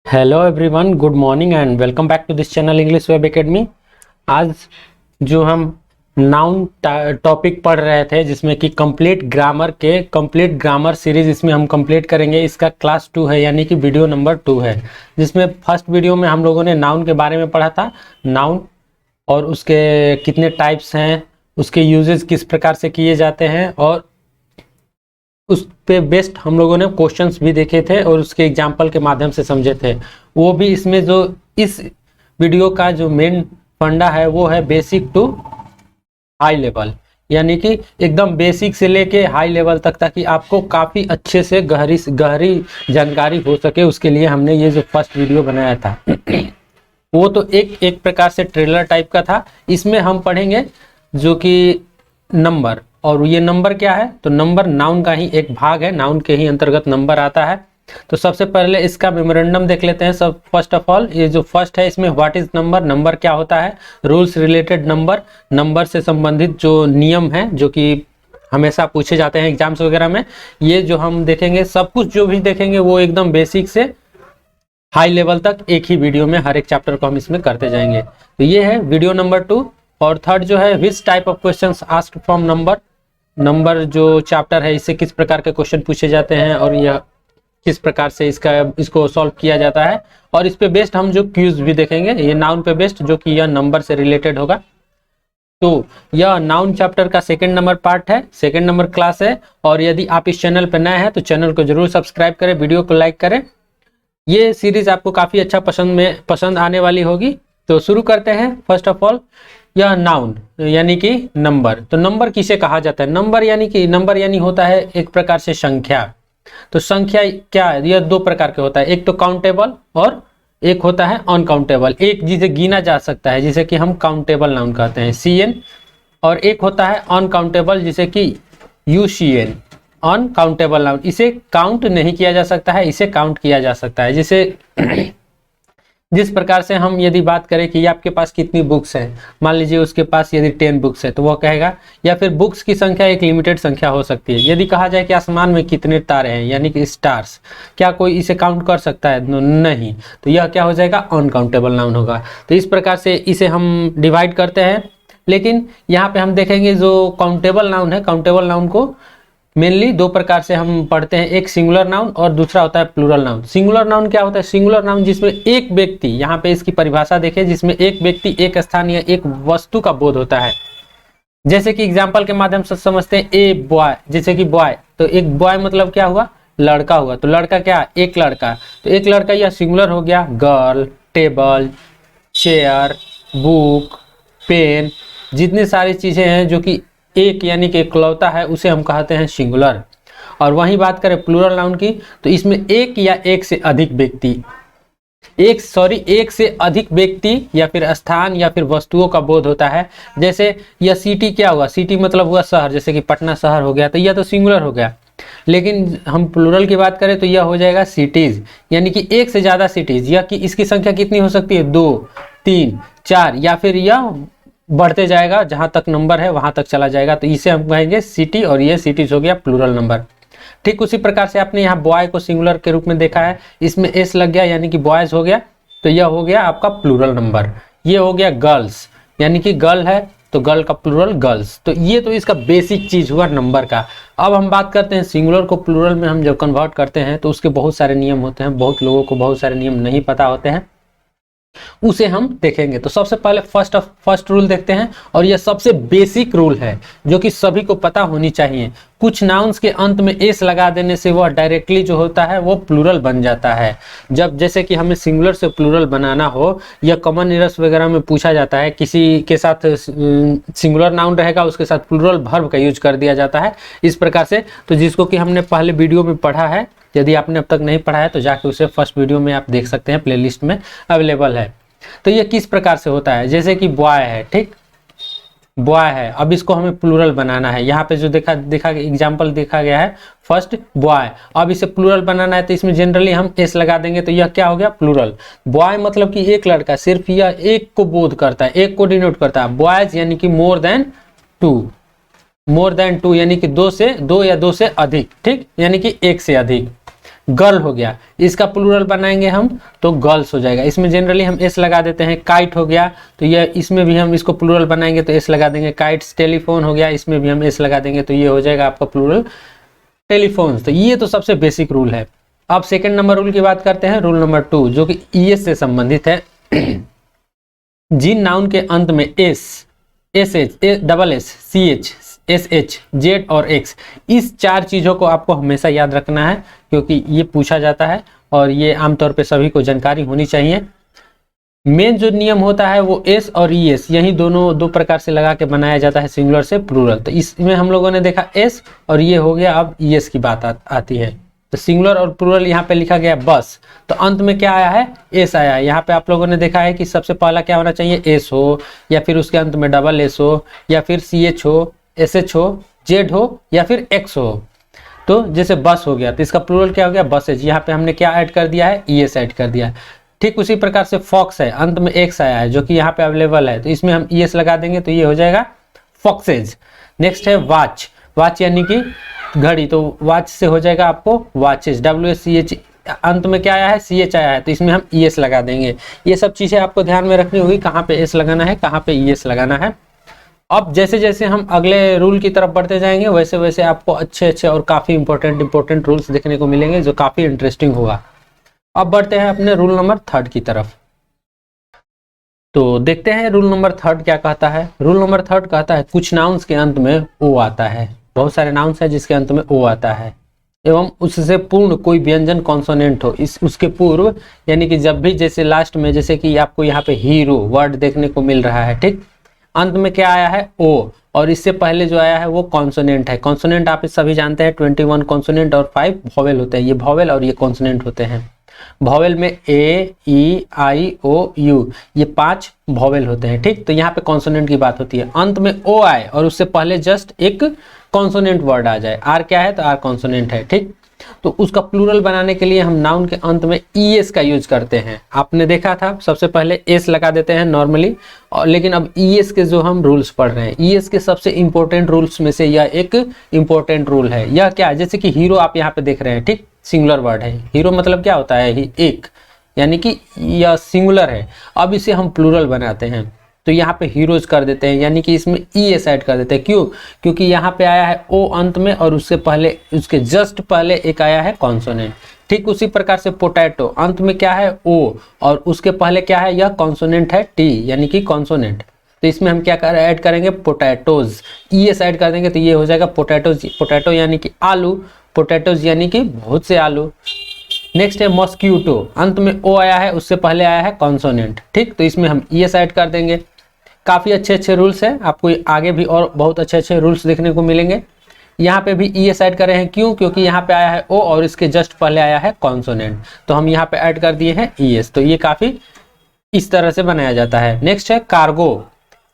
Hello everyone, good morning and welcome back to this channel English web academy. आज जो हम noun topic पढ़ रहे थे जिसमें कि कंप्लीट ग्रामर सीरीज इसमें हम कंप्लीट करेंगे। इसका क्लास 2 है यानी कि वीडियो नंबर 2 है, जिसमें फर्स्ट वीडियो में हम लोगों ने नाउन के बारे में पढ़ा था। नाउन और उसके कितने टाइप्स हैं, उसके यूजेस किस प्रकार से किए जाते हैं और उस पे बेस्ट हम लोगों ने क्वेश्चंस भी देखे थे और उसके एग्जाम्पल के माध्यम से समझे थे। वो भी इसमें जो इस वीडियो का जो मेन फंडा है वो है बेसिक टू हाई लेवल, यानी कि एकदम बेसिक से लेके हाई लेवल तक, ताकि आपको काफ़ी अच्छे से गहरी जानकारी हो सके। उसके लिए हमने ये जो फर्स्ट वीडियो बनाया था वो तो एक प्रकार से ट्रेलर टाइप का था। इसमें हम पढ़ेंगे जो कि नंबर, और ये नंबर क्या है तो नंबर नाउन का ही एक भाग है, नाउन के ही अंतर्गत नंबर आता है। तो सबसे पहले इसका मेमोरेंडम देख लेते हैं। सब फर्स्ट ऑफ ऑल ये जो फर्स्ट है इसमें व्हाट इज नंबर, नंबर क्या होता है, रूल्स रिलेटेड नंबर, नंबर से संबंधित जो नियम है जो कि हमेशा पूछे जाते हैं एग्जाम्स वगैरह में, ये जो हम देखेंगे। सब कुछ जो भी देखेंगे वो एकदम बेसिक से हाई लेवल तक एक ही वीडियो में हर एक चैप्टर को हम इसमें करते जाएंगे। तो ये है वीडियो नंबर 2। और थर्ड जो है which type of questions asked from number, number जो चैप्टर है इससे किस प्रकार के क्वेश्चन पूछे जाते हैं और यह किस प्रकार से इसको सॉल्व किया जाता है। और इस पे बेस्ड हम जो क्यूज भी देखेंगे, ये नाउन पे बेस्ड जो कि यह नंबर से रिलेटेड होगा। तो यह नाउन चैप्टर का सेकंड नंबर पार्ट है, सेकंड नंबर क्लास है। और यदि आप इस चैनल पर नए हैं तो चैनल को जरूर सब्सक्राइब करें, वीडियो को लाइक करें। ये सीरीज आपको काफ़ी अच्छा पसंद आने वाली होगी। तो शुरू करते हैं। फर्स्ट ऑफ ऑल यह नाउन यानी कि नंबर। तो नंबर किसे कहा जाता है, नंबर यानी होता है एक प्रकार से संख्या। तो संख्या क्या है, यह दो प्रकार के होता है, एक तो काउंटेबल और एक होता है अनकाउंटेबल। एक जिसे गिना जा सकता है जिसे कि हम काउंटेबल नाउन कहते हैं, CN, और एक होता है अनकाउंटेबल जिसे कि UCN, अनकाउंटेबल नाउन। इसे काउंट नहीं किया जा सकता है, इसे काउंट किया जा सकता है। जिसे जिस प्रकार से हम यदि बात करें कि आपके पास कितनी बुक्स हैं, मान लीजिए उसके पास यदि 10 बुक्स है तो वह कहेगा, या फिर बुक्स की संख्या एक लिमिटेड संख्या हो सकती है। यदि कहा जाए कि आसमान में कितने तारे हैं यानी कि स्टार्स, क्या कोई इसे काउंट कर सकता है? नहीं। तो यह क्या हो जाएगा, अनकाउंटेबल नाउन होगा। तो इस प्रकार से इसे हम डिवाइड करते हैं। लेकिन यहाँ पे हम देखेंगे जो काउंटेबल नाउन है, काउंटेबल नाउन को मेनली दो प्रकार से हम पढ़ते हैं, एक सिंगुलर नाउन और दूसरा होता है प्लूरल नाउन। सिंगुलर नाउन क्या होता है, सिंगुलर नाउन जिसमें एक व्यक्ति, यहाँ पे इसकी परिभाषा देखें, जिसमें एक व्यक्ति, एक स्थान या एक वस्तु का बोध होता है। जैसे कि एग्जाम्पल के माध्यम से समझते हैं, ए बॉय, जैसे कि बॉय, तो एक बॉय मतलब क्या हुआ, लड़का हुआ। तो लड़का क्या, एक लड़का। तो एक लड़का यह सिंगुलर हो गया। Girl, table, chair, book, pen, जितनी सारी चीजें हैं जो कि एक यानी कि इकलौता है उसे हम कहते हैं सिंगुलर। और वहीं बात करें प्लूरल नाउन की, तो इसमें एक या एक से अधिक व्यक्ति, एक से अधिक व्यक्ति या फिर स्थान या फिर वस्तुओं का बोध होता है। जैसे यह सिटी क्या हुआ, सिटी मतलब हुआ शहर, जैसे कि पटना शहर हो गया, तो यह तो सिंगुलर हो गया। लेकिन हम प्लूरल की बात करें तो यह हो जाएगा सिटीज, यानी कि एक से ज्यादा सिटीज। यह कि इसकी संख्या कितनी हो सकती है, 2, 3, 4, या फिर यह बढ़ते जाएगा, जहां तक नंबर है वहां तक चला जाएगा। तो इसे हम कहेंगे सिटी, और ये सिटीज हो गया प्लूरल नंबर। ठीक उसी प्रकार से आपने यहाँ बॉय को सिंगुलर के रूप में देखा है, इसमें एस लग गया यानी कि बॉयज हो गया, तो यह हो गया आपका प्लूरल नंबर। ये हो गया गर्ल्स, यानी कि गर्ल है तो गर्ल का प्लूरल गर्ल्स। तो ये तो इसका बेसिक चीज हुआ नंबर का। अब हम बात करते हैं सिंगुलर को प्लूरल में हम जब कन्वर्ट करते हैं तो उसके बहुत सारे नियम होते हैं। बहुत लोगों को बहुत सारे नियम नहीं पता होते हैं, उसे हम देखेंगे। तो सबसे पहले फर्स्ट रूल देखते हैं, और यह सबसे बेसिक रूल है जो कि सभी को पता होनी चाहिए। कुछ नाउन्स के अंत में एस लगा देने से वह डायरेक्टली जो होता है वो प्लूरल बन जाता है। जब जैसे कि हमें सिंगुलर से प्लूरल बनाना हो, यह कॉमन एरर्स वगैरह में पूछा जाता है, किसी के साथ सिंगुलर नाउन रहेगा उसके साथ प्लूरल वर्ब का यूज कर दिया जाता है इस प्रकार से। तो जिसको कि हमने पहले वीडियो में पढ़ा है, यदि आपने अब तक नहीं पढ़ा है तो जाके उसे फर्स्ट वीडियो में आप देख सकते हैं, प्लेलिस्ट में अवेलेबल है। तो ये किस प्रकार से होता है, जैसे कि बॉय है, ठीक, बॉय है, अब इसको हमें प्लूरल बनाना है। यहाँ पे जो देखा एग्जाम्पल देखा गया है फर्स्ट बॉय, अब इसे प्लूरल बनाना है तो इसमें जनरली हम एस लगा देंगे, तो यह क्या हो गया, प्लूरल। बॉय मतलब कि एक लड़का, सिर्फ यह एक को बोध करता है, एक को डिनोट करता है। बॉयज यानी कि मोर देन टू यानी कि दो या दो से अधिक, ठीक, यानी कि एक से अधिक। गर्ल हो गया, इसका प्लूरल बनाएंगे हम तो गर्ल्स हो जाएगा। इसमें जनरली हम एस लगा देते हैं। काइट हो गया तो ये इसमें भी हम इसको प्लूरल बनाएंगे तो एस लगा देंगे। काइट्स। टेलीफोन हो गया, इसमें भी हम एस लगा देंगे तो ये हो जाएगा आपका प्लूरल टेलीफोन्स। तो ये तो सबसे बेसिक रूल है। अब सेकंड नंबर रूल की बात करते हैं, रूल नंबर 2, जो कि ईएस से संबंधित है। जिन नाउन के अंत में S, S H, double S, C H, S H, Z और एक्स, इस 4 चीज़ों को आपको हमेशा याद रखना है, क्योंकि ये पूछा जाता है और ये आमतौर पे सभी को जानकारी होनी चाहिए। मेन जो नियम होता है वो एस और ई एस, यही दोनों 2 प्रकार से लगा के बनाया जाता है सिंगुलर से प्लूरल। तो इसमें हम लोगों ने देखा एस और ये हो गया। अब ई एस की बात आती है, तो सिंगुलर और प्लूरल यहाँ पे लिखा गया बस, तो अंत में क्या आया है, एस आया है। यहाँ पे आप लोगों ने देखा है कि सबसे पहला क्या होना चाहिए, एस हो, या फिर उसके अंत में डबल एस हो, या फिर सी एच हो, एस एच हो, जेड हो, या फिर एक्स हो। तो जैसे बस हो गया तो इसका प्लूरल क्या हो गया, बसेज। यहाँ पे हमने क्या ऐड कर दिया है, ई एस ऐड कर दिया है। ठीक उसी प्रकार से फॉक्स है, अंत में एक्स आया है जो कि यहाँ पे अवेलेबल है, तो इसमें हम ई एस लगा देंगे तो ये हो जाएगा फॉक्सेज। नेक्स्ट है वॉच, वॉच यानी कि घड़ी, तो वॉच से हो जाएगा आपको watches, W S C H, अंत में क्या आया है, सी एच आया है, तो इसमें हम ई एस लगा देंगे। ये सब चीज़ें आपको ध्यान में रखनी होगी, कहाँ पे एस लगाना है, कहाँ पे ई एस लगाना है। अब जैसे जैसे हम अगले रूल की तरफ बढ़ते जाएंगे वैसे वैसे आपको अच्छे अच्छे और काफ़ी इंपॉर्टेंट रूल्स देखने को मिलेंगे जो काफ़ी इंटरेस्टिंग होगा। अब बढ़ते हैं अपने रूल नंबर 3 की तरफ। तो देखते हैं रूल नंबर 3 क्या कहता है। रूल नंबर 3 कहता है कुछ नाउन्स के अंत में ओ आता है। बहुत सारे नाउन्स है जिसके अंत में ओ आता है एवं उससे पूर्ण कोई व्यंजन कॉन्सोनेंट हो इस उसके पूर्व, यानी कि जब भी जैसे लास्ट में, जैसे कि आपको यहाँ पे हीरो वर्ड देखने को मिल रहा है, ठीक, अंत में क्या आया है, ओ, और इससे पहले जो आया है वो कॉन्सोनेंट है। कॉन्सोनेंट आप सभी जानते हैं 21 कॉन्सोनेंट और 5 वॉवेल होते हैं। ये वॉवेल और ये कॉन्सोनेंट होते हैं। वॉवेल में ए, ई, आई, ओ, यू, ये 5 वॉवेल होते हैं, ठीक। तो यहाँ पे कॉन्सोनेंट की बात होती है। अंत में ओ आए और उससे पहले जस्ट एक कॉन्सोनेंट वर्ड आ जाए। आर क्या है, तो आर कॉन्सोनेंट है, ठीक। तो उसका प्लूरल बनाने के लिए हम नाउन के अंत में ई एस का यूज करते हैं। आपने देखा था सबसे पहले एस लगा देते हैं नॉर्मली, और लेकिन अब ई एस के जो हम रूल्स पढ़ रहे हैं, ई एस के सबसे इंपॉर्टेंट रूल्स में से यह एक इंपॉर्टेंट रूल है। यह क्या है, जैसे कि हीरो आप यहाँ पे देख रहे हैं, ठीक, सिंगुलर वर्ड है। हीरो मतलब क्या होता है, एक, यानी कि यह सिंगुलर है। अब इसे हम प्लूरल बनाते हैं तो यहाँ पे हीरोज कर देते हैं, यानी कि इसमें ई एस ऐड कर देते हैं। क्यों, क्योंकि यहाँ पे आया है ओ अंत में और उससे पहले, उसके जस्ट पहले एक आया है कॉन्सोनेंट। ठीक उसी प्रकार से पोटैटो, अंत में क्या है, ओ, और उसके पहले क्या है, यह कॉन्सोनेंट है टी, यानी कि कॉन्सोनेंट। तो इसमें हम क्या ऐड करेंगे, पोटैटोज, ई एस ऐड कर देंगे तो ये हो जाएगा पोटैटोज। पोटैटो यानी कि आलू, पोटैटोज यानी कि बहुत से आलू। नेक्स्ट है मॉस्क्यूटो, अंत में ओ आया है, उससे पहले आया है कॉन्सोनेंट, ठीक। तो इसमें हम ई एस ऐड कर देंगे। काफ़ी अच्छे अच्छे रूल्स हैं, आपको आगे भी और बहुत अच्छे अच्छे रूल्स देखने को मिलेंगे। यहाँ पे भी ई एस ऐड कर रहे हैं, क्यों, क्योंकि यहाँ पे आया है ओ और इसके जस्ट पहले आया है कॉन्सोनेंट, तो हम यहाँ पे ऐड कर दिए हैं ई एस। तो ये काफ़ी इस तरह से बनाया जाता है। नेक्स्ट है कार्गो,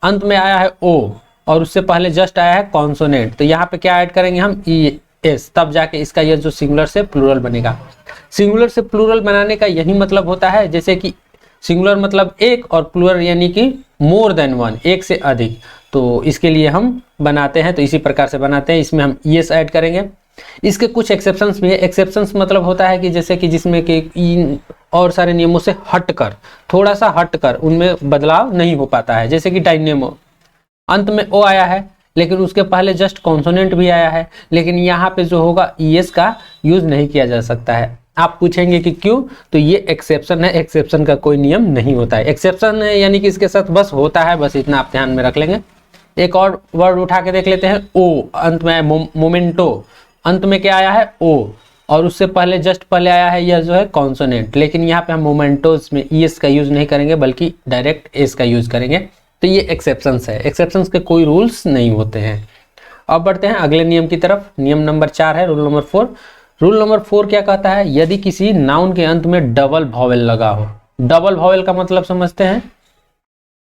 अंत में आया है ओ और उससे पहले जस्ट आया है कॉन्सोनेंट, तो यहाँ पे क्या ऐड करेंगे हम, ई एस, तब जाके इसका ये जो सिंगुलर से प्लूरल बनेगा। सिंगुलर से प्लूरल बनाने का यही मतलब होता है, जैसे कि सिंगुलर मतलब एक और प्लूरल यानी कि मोर देन वन, एक से अधिक, तो इसके लिए हम बनाते हैं, तो इसी प्रकार से बनाते हैं। इसमें हम ई एस ऐड करेंगे। इसके कुछ एक्सेप्शंस भी है। एक्सेप्शंस मतलब होता है कि जैसे कि जिसमें कि इन और सारे नियमों से हटकर, थोड़ा सा हटकर उनमें बदलाव नहीं हो पाता है। जैसे कि डायनेमो, अंत में ओ आया है लेकिन उसके पहले जस्ट कॉन्सोनेंट भी आया है, लेकिन यहाँ पे जो होगा ई एस का यूज नहीं किया जा सकता है। आप पूछेंगे कि क्यों, तो ये एक्सेप्शन है, एक्सेप्शन का कोई नियम नहीं होता है। एक्सेप्शन है यानी कि इसके साथ बस होता है, बस इतना आप ध्यान में रख लेंगे। एक और वर्ड उठा के देख लेते हैं, ओ, अंत में आया मोमेंटो, अंत में क्या आया है, ओ, और उससे पहले जस्ट पहले आया है यह जो है कॉन्सोनेंट, लेकिन यहाँ पे हम मोमेंटोस में ई एस का यूज नहीं करेंगे बल्कि डायरेक्ट एस का यूज करेंगे। तो ये एक्सेप्शंस है, एक्सेप्शंस के कोई रूल्स नहीं होते हैं। अब बढ़ते हैं अगले नियम की तरफ। नियम नंबर 4 है, रूल नंबर 4। रूल नंबर 4 क्या कहता है, यदि किसी नाउन के अंत में डबल वॉवेल लगा हो। डबल वॉवेल का मतलब समझते हैं,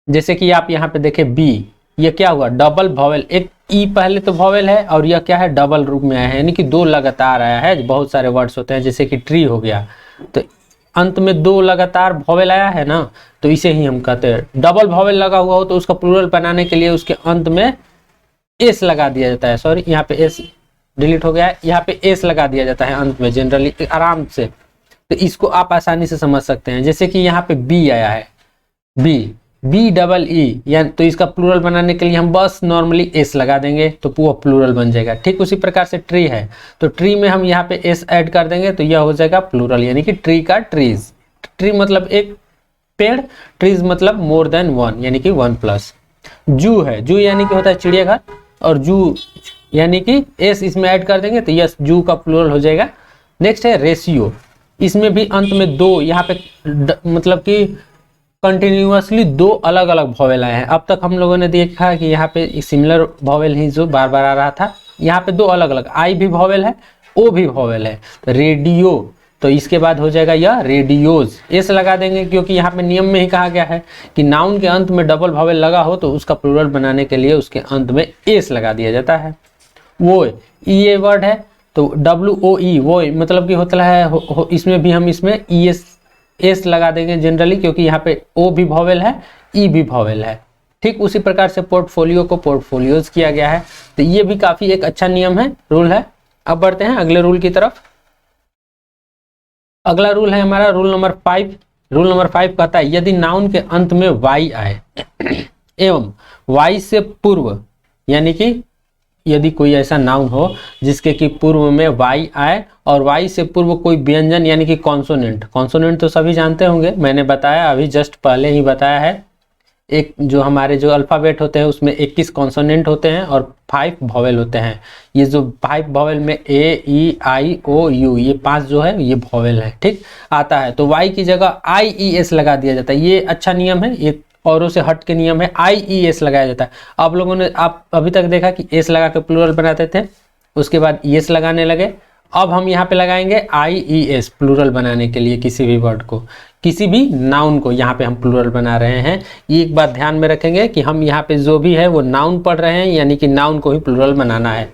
जैसे कि आप यहाँ पे देखें बी, ये क्या हुआ, डबल वॉवेल, एक ई पहले तो वॉवेल है और यह क्या है, डबल रूप में आया है, यानी कि 2 लगातार आया है। बहुत सारे वर्ड्स होते हैं जैसे कि ट्री हो गया, तो अंत में 2 लगातार वॉवेल आया है ना, तो इसे ही हम कहते हैं डबल वॉवेल लगा हुआ हो, तो उसका प्लूरल बनाने के लिए उसके अंत में एस लगा दिया जाता है। सॉरी, यहाँ पे एस डिलीट हो गया है, यहाँ पे एस लगा दिया जाता है अंत में जनरली आराम से। तो इसको आप आसानी से समझ सकते हैं। जैसे कि यहाँ पे बी आया है, बी डबल ई, या तो इसका प्लूरल बनाने के लिए हम बस नॉर्मली एस लगा देंगे तो वो प्लूरल बन जाएगा। ठीक उसी प्रकार से ट्री है, तो ट्री में हम यहाँ पे एस ऐड कर देंगे तो यह हो जाएगा प्लूरल, यानी कि ट्री का ट्रीज। ट्री मतलब एक पेड़, ट्रीज मतलब मोर देन वन, यानी कि 1+। जू है, जू यानी कि होता है चिड़ियाघर, और जू यानी कि एस इसमें ऐड कर देंगे तो यस जू का प्लूरल हो जाएगा। नेक्स्ट है रेशियो, इसमें भी अंत में दो, यहाँ पे मतलब कि कंटिन्यूअसली दो अलग अलग वॉवेल आए हैं। अब तक हम लोगों ने देखा कि यहाँ पे सिमिलर वॉवेल ही जो बार बार आ रहा था, यहाँ पे दो अलग अलग, आई भी वॉवेल है, ओ भी वॉवेल है। तो रेडियो, तो इसके बाद हो जाएगा यह रेडियोज, एस लगा देंगे क्योंकि यहाँ पे नियम में ही कहा गया है कि नाउन के अंत में डबल वॉवेल लगा हो तो उसका प्लूरल बनाने के लिए उसके अंत में एस लगा दिया जाता है। वो ये वर्ड है तो WOE, वो मतलब कि होता है इसमें भी हम इसमें एस लगा देंगे जनरली, क्योंकि यहाँ पे ओ भी वॉवेल है, ई भी वॉवेल है। ठीक उसी प्रकार से पोर्टफोलियो को पोर्टफोलियोज किया गया है। तो ये भी काफी एक अच्छा नियम है, रूल है। अब बढ़ते हैं अगले रूल की तरफ। अगला रूल है हमारा रूल नंबर 5। रूल नंबर 5 कहता है यदि नाउन के अंत में वाई आए एवं वाई से पूर्व, यानी कि यदि कोई ऐसा नाउन हो जिसके कि पूर्व में वाई आए और वाई से पूर्व कोई व्यंजन यानी कि कॉन्सोनेंट, कॉन्सोनेंट तो सभी जानते होंगे, मैंने बताया अभी जस्ट पहले ही बताया है। एक जो हमारे जो अल्फ़ाबेट होते हैं उसमें 21 कॉन्सोनेंट होते हैं और 5 वॉवेल होते हैं। ये जो 5 वॉवेल में ए ई आई ओ यू, ये 5 जो है ये वॉवेल है, ठीक आता है। तो वाई की जगह IES लगा दिया जाता है, ये अच्छा नियम है, ये औरों से हट के नियम है, IES लगाया जाता है। आप लोगों ने आप अभी तक देखा कि एस लगा के प्लूरल बनाते थे, उसके बाद ES लगाने लगे। अब हम यहाँ पे लगाएंगे IES प्लूरल बनाने के लिए किसी भी वर्ड को, किसी भी नाउन को यहाँ पे हम प्लूरल बना रहे हैं। ये एक बात ध्यान में रखेंगे कि हम यहाँ पे जो भी है वो नाउन पढ़ रहे हैं, यानी कि नाउन को ही प्लूरल बनाना है।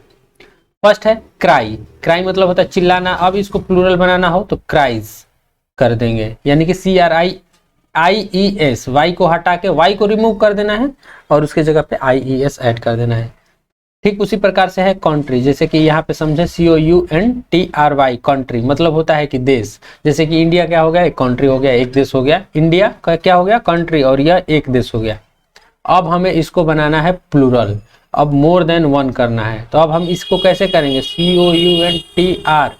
फर्स्ट है क्राई, क्राई मतलब होता है चिल्लाना। अब इसको प्लूरल बनाना हो तो क्राइज कर देंगे, यानी कि CRIES, वाई को हटा के वाई को रिमूव कर देना है और उसके जगह पे IES ऐड कर देना है। ठीक उसी प्रकार से है कंट्री, जैसे कि यहाँ पे समझे COUNTRY, कंट्री मतलब होता है कि देश। जैसे कि इंडिया क्या हो गया, एक कंट्री हो गया, एक देश हो गया। इंडिया का क्या हो गया, कंट्री, और यह एक देश हो गया। अब हमें इसको बनाना है प्लूरल, अब मोर देन वन करना है। तो अब हम इसको कैसे करेंगे, COUNTR।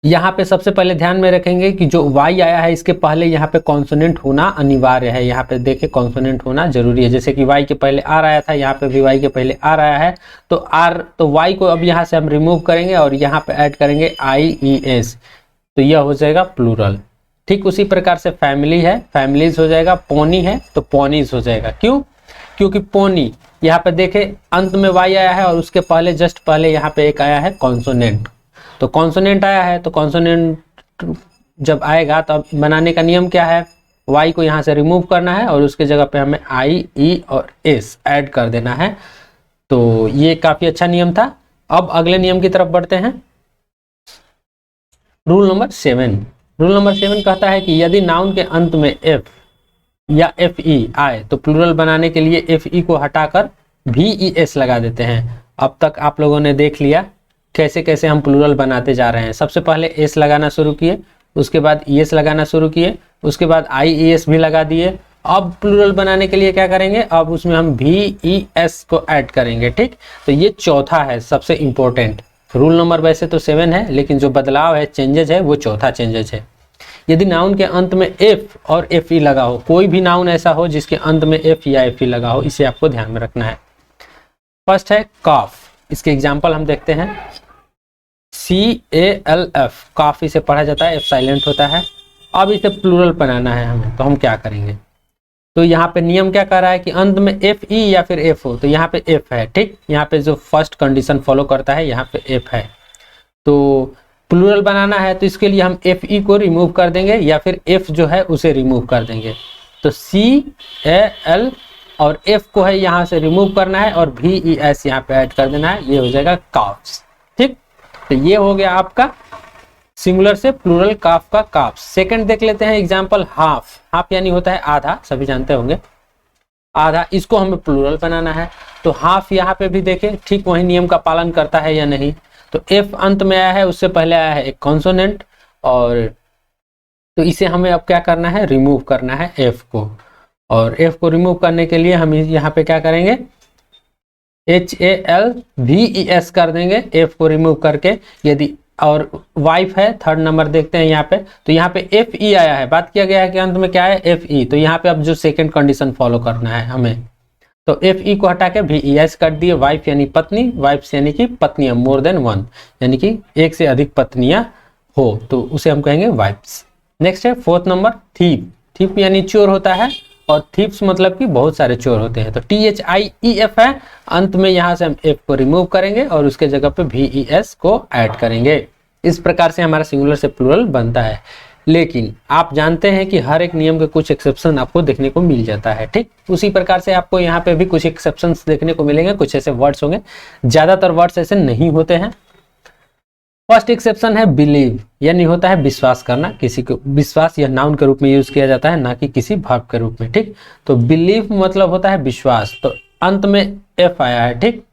यहाँ पे सबसे पहले ध्यान में रखेंगे कि जो वाई आया है इसके पहले यहाँ पे कॉन्सोनेंट होना अनिवार्य है। यहाँ पे देखें कॉन्सोनेंट होना जरूरी है। जैसे कि वाई के पहले आर आया था, यहाँ पे भी वाई के पहले आर आया है, तो आर तो वाई को अब यहाँ से हम रिमूव करेंगे और यहाँ पे ऐड करेंगे IES, तो यह हो जाएगा प्लूरल। ठीक उसी प्रकार से फैमिली है, फैमिलीज हो जाएगा। पोनी है तो पोनीज हो जाएगा। क्यों, क्योंकि पोनी यहाँ पे देखे अंत में वाई आया है और उसके पहले जस्ट पहले यहाँ पे एक आया है कॉन्सोनेंट। तो कॉन्सोनेंट आया है तो कॉन्सोनेंट जब आएगा तो बनाने का नियम क्या है, वाई को यहाँ से रिमूव करना है और उसके जगह पे हमें IE और S ऐड कर देना है। तो ये काफी अच्छा नियम था। अब अगले नियम की तरफ बढ़ते हैं। Rule number 7। रूल नंबर 7 कहता है कि यदि नाउन के अंत में F या FE आए तो प्लूरल बनाने के लिए FE को हटाकर VES लगा देते हैं। अब तक आप लोगों ने देख लिया कैसे कैसे हम प्लूरल बनाते जा रहे हैं। सबसे पहले एस लगाना शुरू किए, उसके बाद ES लगाना शुरू किए, उसके बाद IES भी लगा दिए। अब प्लूरल बनाने के लिए क्या करेंगे, अब उसमें हम VES को ऐड करेंगे। ठीक, तो ये चौथा है सबसे इंपॉर्टेंट रूल नंबर। वैसे तो 7 है, लेकिन जो बदलाव है, चेंजेज है, वो चौथा चेंजेज है। यदि नाउन के अंत में F और FE लगा हो, कोई भी नाउन ऐसा हो जिसके अंत में F या FE लगा हो, इसे आपको ध्यान में रखना है। फर्स्ट है कॉफ, इसके एग्जाम्पल हम देखते हैं। CALF, काफ इसे पढ़ा जाता है, F साइलेंट होता है। अब इसे प्लूरल बनाना है हमें, तो हम क्या करेंगे, तो यहाँ पे नियम क्या कर रहा है कि अंत में FE या फिर F हो, तो यहाँ पे F है। ठीक, यहाँ पे जो फर्स्ट कंडीशन फॉलो करता है यहाँ पे F है। तो प्लूरल बनाना है तो इसके लिए हम FE को रिमूव कर देंगे या फिर F जो है उसे रिमूव कर देंगे। तो CAL और F को है यहाँ से रिमूव करना है और VES यहाँ पे ऐड कर देना है, ये हो जाएगा काफ्स। ठीक, तो ये हो गया आपका सिंगुलर से प्लूरल काफ का काफ। सेकंड देख लेते हैं एग्जांपल हाफ। हाफ यानी होता है आधा, सभी जानते होंगे आधा। इसको हमें प्लूरल बनाना है, तो हाफ यहाँ पे भी देखें ठीक वही नियम का पालन करता है या नहीं। तो एफ अंत में आया है, उससे पहले आया है एक कॉन्सोनेंट, और तो इसे हमें अब क्या करना है, रिमूव करना है एफ को। और एफ को रिमूव करने के लिए हम यहाँ पे क्या करेंगे, HALVES कर देंगे एफ को रिमूव करके। यदि और वाइफ है, थर्ड नंबर देखते हैं यहाँ पे, तो यहाँ पे FE आया है, बात किया गया है कि अंत में क्या है FE, तो यहाँ पे अब जो सेकंड कंडीशन फॉलो करना है हमें, तो FE को हटा के VES कर दिए। वाइफ यानी पत्नी, वाइफ्स यानी कि पत्नियां, मोर देन वन यानी कि एक से अधिक पत्नियां हो, तो उसे हम कहेंगे वाइफ्स। नेक्स्ट है फोर्थ नंबर थीप। थीप यानी चोर होता है, और थीप्स मतलब कि बहुत सारे चोर होते हैं। तो THIEF है, अंत में यहाँ से हम F को रिमूव करेंगे और उसके जगह पे VES को ऐड करेंगे। इस प्रकार से हमारा सिंगुलर से प्लूरल बनता है। लेकिन आप जानते हैं कि हर एक नियम के कुछ एक्सेप्शन आपको देखने को मिल जाता है, ठीक उसी प्रकार से आपको यहाँ पे भी कुछ एक्सेप्शंस देखने को मिलेंगे, कुछ ऐसे वर्ड्स होंगे, ज्यादातर वर्ड्स ऐसे नहीं होते हैं। फर्स्ट एक्सेप्शन है बिलीव, यानी होता है विश्वास करना, किसी को विश्वास या नाउन के रूप में यूज किया जाता है, ना कि किसी वर्ब के रूप में, ठीक। तो बिलीव मतलब होता है विश्वास, तो अंत में F आया है, ठीक।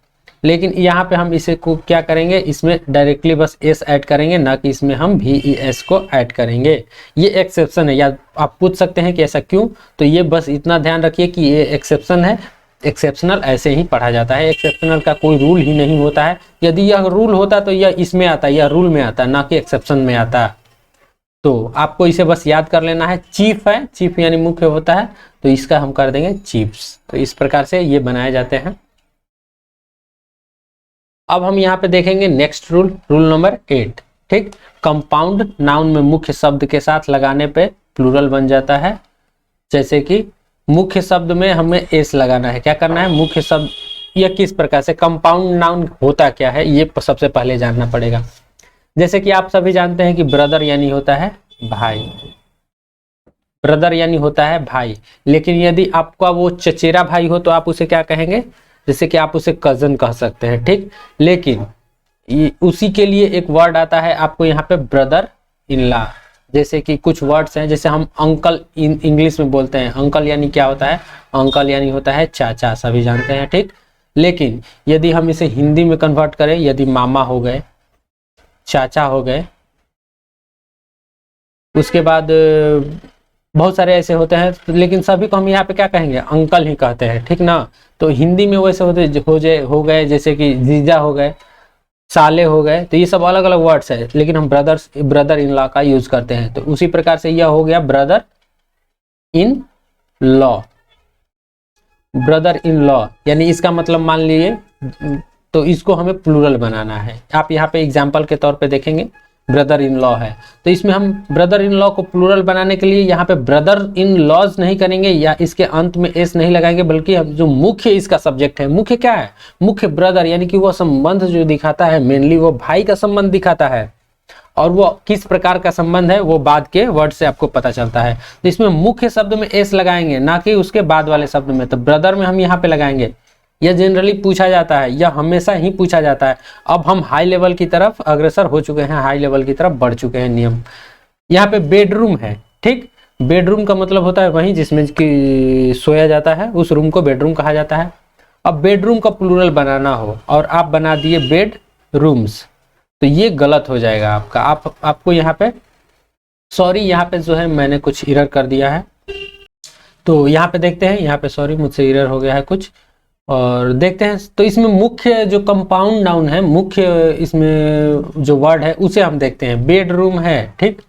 लेकिन यहाँ पे हम इसे को क्या करेंगे, इसमें डायरेक्टली बस S ऐड करेंगे, ना कि इसमें हम VES को ऐड करेंगे। ये एक्सेप्शन है, या आप पूछ सकते हैं कि ऐसा क्यों, तो ये बस इतना ध्यान रखिए कि ये एक्सेप्शन है, एक्सेप्शनल ऐसे ही पढ़ा जाता है, एक्सेप्शनल का कोई रूल ही नहीं होता है। यदि यह रूल होता तो यह इसमें आता, यह रूल में आता, ना कि एक्सेप्शन में आता। तो आपको इसे बस याद कर लेना है। चीफ है, चीफ यानी मुख्य होता है, तो इसका हम कर देंगे चीफ्स। तो इस प्रकार से ये बनाए जाते हैं। अब हम यहाँ पे देखेंगे नेक्स्ट रूल, रूल नंबर 8, ठीक। कंपाउंड नाउन में मुख्य शब्द के साथ लगाने पे प्लूरल बन जाता है। जैसे कि मुख्य शब्द में हमें एस लगाना है, क्या करना है, मुख्य शब्द, यह किस प्रकार से कंपाउंड नाउन होता क्या है ये सबसे पहले जानना पड़ेगा। जैसे कि आप सभी जानते हैं कि ब्रदर यानी होता है भाई, ब्रदर यानी होता है भाई, लेकिन यदि आपका वो चचेरा भाई हो तो आप उसे क्या कहेंगे, जैसे कि आप उसे कजन कह सकते हैं, ठीक। लेकिन उसी के लिए एक वर्ड आता है आपको यहाँ पे ब्रदर इन लॉ। जैसे कि कुछ वर्ड्स हैं, जैसे हम अंकल इंग्लिश में बोलते हैं, अंकल यानी क्या होता है, अंकल यानी होता है चाचा, सभी जानते हैं, ठीक। लेकिन यदि हम इसे हिंदी में कन्वर्ट करें, यदि मामा हो गए, चाचा हो गए, उसके बाद बहुत सारे ऐसे होते हैं, लेकिन सभी को हम यहाँ पे क्या कहेंगे, अंकल ही कहते हैं, ठीक ना। तो हिंदी में वैसे हो गए, जैसे कि जीजा हो गए, साले हो गए, तो ये सब अलग अलग वर्ड्स है, लेकिन हम ब्रदर इन लॉ का यूज करते हैं। तो उसी प्रकार से यह हो गया brother in law, brother in law, यानी इसका मतलब मान लीजिए, तो इसको हमें प्लूरल बनाना है। आप यहाँ पे एग्जाम्पल के तौर पे देखेंगे, ब्रदर इन लॉ है, तो इसमें हम ब्रदर इन लॉ को प्लूरल बनाने के लिए यहाँ पे ब्रदर इन लॉज नहीं करेंगे, या इसके अंत में एस नहीं लगाएंगे, बल्कि हम जो मुख्य इसका सब्जेक्ट है, मुख्य क्या है, मुख्य ब्रदर, यानी कि वो संबंध जो दिखाता है, मेनली वो भाई का संबंध दिखाता है, और वो किस प्रकार का संबंध है वो बाद के वर्ड से आपको पता चलता है। तो इसमें मुख्य शब्द में एस लगाएंगे, ना कि उसके बाद वाले शब्द में। तो ब्रदर में हम यहाँ पे लगाएंगे, यह जनरली पूछा जाता है, यह हमेशा ही पूछा जाता है। अब हम हाई लेवल की तरफ अग्रसर हो चुके हैं, हाई लेवल की तरफ बढ़ चुके हैं नियम। यहाँ पे बेडरूम है, ठीक। बेडरूम का मतलब होता है वहीं जिसमें कि सोया जाता है, उस रूम को बेडरूम कहा जाता है। अब बेडरूम का प्लूरल बनाना हो और आप बना दिए बेड रूम्स, तो ये गलत हो जाएगा आपका। आपको यहाँ पे, सॉरी, यहाँ पे जो है मैंने कुछ एरर कर दिया है, तो यहाँ पे देखते हैं, यहाँ पे सॉरी मुझसे एरर हो गया है कुछ, और देखते हैं। तो इसमें मुख्य जो कंपाउंड नाउन है, मुख्य इसमें जो वर्ड है उसे हम देखते हैं। बेडरूम है, ठीक,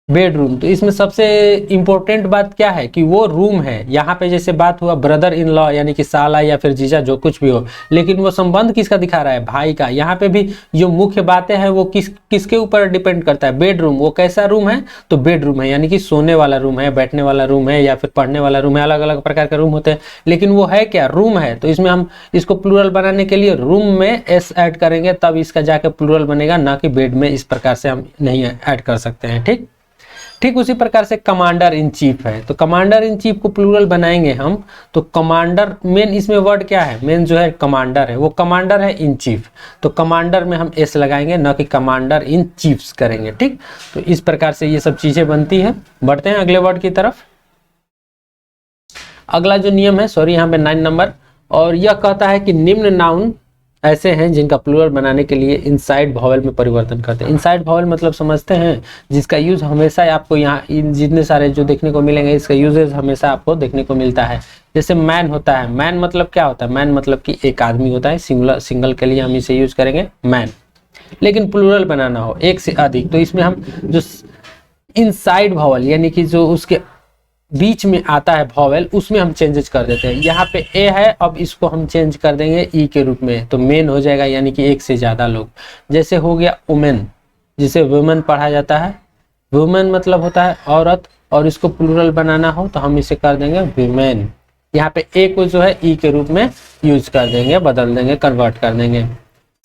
बेडरूम, तो इसमें सबसे इंपॉर्टेंट बात क्या है कि वो रूम है। यहाँ पे जैसे बात हुआ ब्रदर इन लॉ, यानी कि साला या फिर जीजा, जो कुछ भी हो, लेकिन वो संबंध किसका दिखा रहा है, भाई का। यहाँ पे भी जो मुख्य बातें हैं वो किसके ऊपर डिपेंड करता है, बेडरूम, वो कैसा रूम है, तो बेडरूम है, यानी कि सोने वाला रूम है, बैठने वाला रूम है, या फिर पढ़ने वाला रूम है, अलग अलग प्रकार के रूम होते हैं, लेकिन वो है क्या, रूम है। तो इसमें हम इसको प्लूरल बनाने के लिए रूम में एस ऐड करेंगे, तब इसका जाके प्लूरल बनेगा, ना कि बेड में इस प्रकार से हम नहीं ऐड कर सकते हैं, ठीक। ठीक उसी प्रकार से कमांडर इन चीफ है, तो कमांडर इन चीफ को प्लूरल बनाएंगे हम, तो कमांडर, मेन इसमें वर्ड क्या है, मेन जो है कमांडर है, वो कमांडर है इन चीफ, तो कमांडर में हम एस लगाएंगे, ना कि कमांडर इन चीफ्स करेंगे, ठीक। तो इस प्रकार से ये सब चीजें बनती है। बढ़ते हैं अगले वर्ड की तरफ। अगला जो नियम है, सॉरी यहाँ पे 9 नंबर, और यह कहता है कि निम्न नाउन ऐसे हैं जिनका प्लूरल बनाने के लिए इनसाइड वॉवेल में परिवर्तन करते हैं। इनसाइड वॉवेल मतलब समझते हैं, जिसका यूज हमेशा आपको यहाँ जितने सारे जो देखने को मिलेंगे इसका यूजेज हमेशा आपको देखने को मिलता है। जैसे मैन होता है, मैन मतलब क्या होता है? मैन मतलब कि एक आदमी होता है, सिंगल के लिए हम इसे यूज करेंगे मैन। लेकिन प्लूरल बनाना हो एक से अधिक, तो इसमें हम जो इनसाइड वॉवेल यानी कि जो उसके बीच में आता है वॉवेल, उसमें हम चेंजेस कर देते हैं। यहाँ पे ए है, अब इसको हम चेंज कर देंगे ई के रूप में, तो मेन हो जाएगा, यानी कि एक से ज्यादा लोग। जैसे हो गया वुमेन, जिसे वुमेन पढ़ा जाता है। वुमेन मतलब होता है औरत, और इसको प्लूरल बनाना हो तो हम इसे कर देंगे वीमेन। यहाँ पे ए को जो है ई के रूप में यूज कर देंगे, बदल देंगे, कन्वर्ट कर देंगे।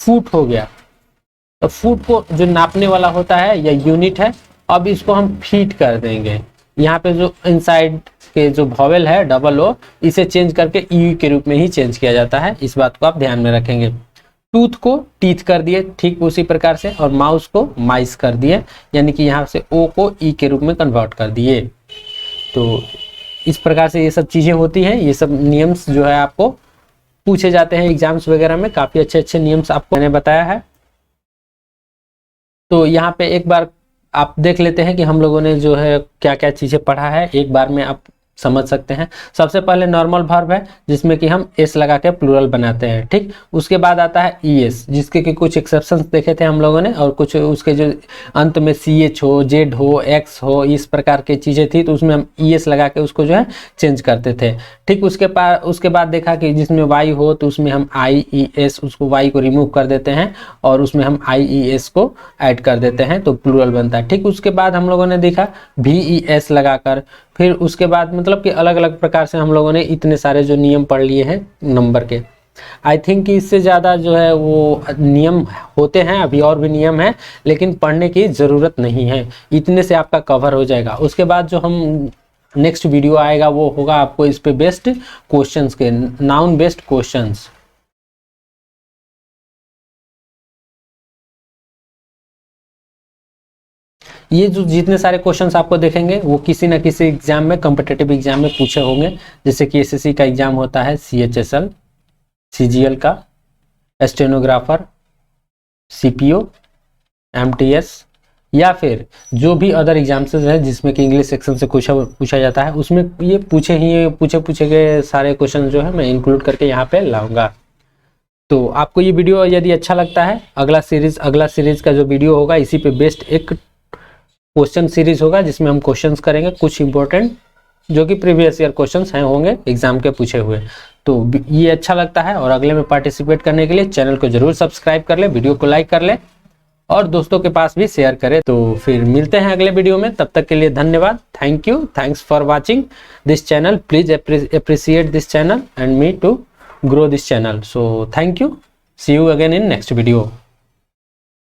फुट हो गया, तो फुट को जो नापने वाला होता है या यूनिट है, अब इसको हम फीट कर देंगे। यहाँ पे जो इनसाइड के जो वॉवेल है डबल ओ, इसे चेंज करके ई के रूप में ही चेंज किया जाता है, इस बात को आप ध्यान में रखेंगे। टूथ को टीथ कर दिए, ठीक उसी प्रकार से, और माउस को माइस कर दिए, यानी कि यहाँ से ओ को ई के रूप में कन्वर्ट कर दिए। तो इस प्रकार से ये सब चीजें होती हैं, ये सब नियम्स जो है आपको पूछे जाते हैं एग्जाम्स वगैरह में। काफी अच्छे अच्छे नियम्स आपको मैंने बताया है। तो यहाँ पे एक बार आप देख लेते हैं कि हम लोगों ने जो है क्या क्या चीजें पढ़ा है, एक बार में आप समझ सकते हैं। सबसे पहले नॉर्मल वर्ब है, जिसमें कि हम एस लगा के प्लूरल बनाते हैं, ठीक। उसके बाद आता है ई एस, जिसके कि कुछ एक्सेप्शंस देखे थे हम लोगों ने, और कुछ उसके जो अंत में सी एच हो, जेड हो, एक्स हो, इस प्रकार की चीज़ें थी, तो उसमें हम ई एस लगा के उसको जो है चेंज करते थे, ठीक। उसके बाद देखा कि जिसमें वाई हो तो उसमें हम आई ई एस, उसको वाई को रिमूव कर देते हैं और उसमें हम आई ई एस को ऐड कर देते हैं, तो प्लूरल बनता है, ठीक। उसके बाद हम लोगों ने देखा वी ई एस लगाकर, फिर उसके बाद मतलब कि अलग अलग प्रकार से हम लोगों ने इतने सारे जो नियम पढ़ लिए हैं नंबर के। आई थिंक कि इससे ज़्यादा जो है वो नियम होते हैं, अभी और भी नियम हैं, लेकिन पढ़ने की ज़रूरत नहीं है, इतने से आपका कवर हो जाएगा। उसके बाद जो हम नेक्स्ट वीडियो आएगा वो होगा आपको इस पे बेस्ड क्वेश्चंस के, नाउन बेस्ड क्वेश्चंस। ये जो जितने सारे क्वेश्चंस आपको देखेंगे वो किसी न किसी एग्जाम में, कॉम्पिटिटिव एग्जाम में पूछे होंगे। जैसे कि एसएससी का एग्जाम होता है, सीएचएसएल, सीजीएल का, स्टेनोग्राफर, सीपीओ, एमटीएस, या फिर जो भी अदर एग्जाम्स हैं जिसमें कि इंग्लिश सेक्शन से पूछा जाता है, उसमें ये पूछे गए सारे क्वेश्चन जो है मैं इंक्लूड करके यहाँ पे लाऊंगा। तो आपको ये वीडियो यदि अच्छा लगता है, अगला सीरीज का जो वीडियो होगा इसी पे बेस्ड एक क्वेश्चन सीरीज होगा, जिसमें हम क्वेश्चंस करेंगे कुछ इंपॉर्टेंट जो कि प्रीवियस ईयर क्वेश्चंस हैं होंगे एग्जाम के पूछे हुए। तो ये अच्छा लगता है और अगले में पार्टिसिपेट करने के लिए चैनल को जरूर सब्सक्राइब कर ले, वीडियो को लाइक कर ले और दोस्तों के पास भी शेयर करें। तो फिर मिलते हैं अगले वीडियो में, तब तक के लिए धन्यवाद, thank you, thanks for watching this channel. Please appreciate this channel and me to grow this channel. So thank you, see you again in next video.